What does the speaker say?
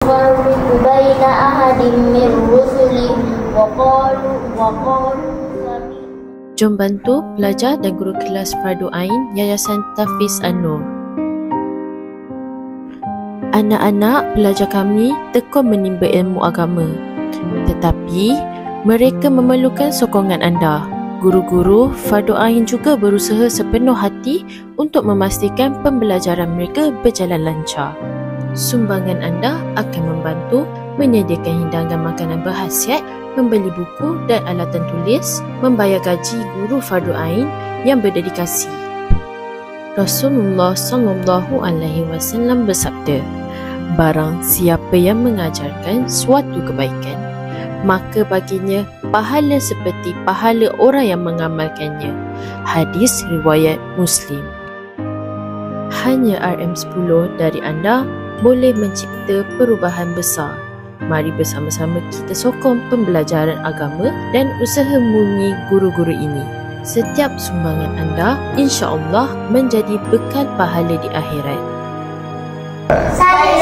نفرق بين أحد من رسله وقالوا Jom bantu pelajar dan guru kelas Fardu Ain Yayasan Tafiz An-Nur. Anak-anak pelajar kami tekun menimba ilmu agama, tetapi mereka memerlukan sokongan anda. Guru-guru Fardu Ain juga berusaha sepenuh hati untuk memastikan pembelajaran mereka berjalan lancar. Sumbangan anda akan membantu menyediakan hidangan makanan berkhasiat, membeli buku dan alatan tulis, membayar gaji guru Fardu Ain yang berdedikasi. Rasulullah SAW bersabda, barang siapa yang mengajarkan suatu kebaikan, maka baginya pahala seperti pahala orang yang mengamalkannya. Hadis riwayat Muslim. Hanya RM10 dari anda boleh mencipta perubahan besar. Mari bersama-sama kita sokong pembelajaran agama dan usaha murni guru-guru ini. Setiap sumbangan anda insya-Allah menjadi bekal pahala di akhirat. Saya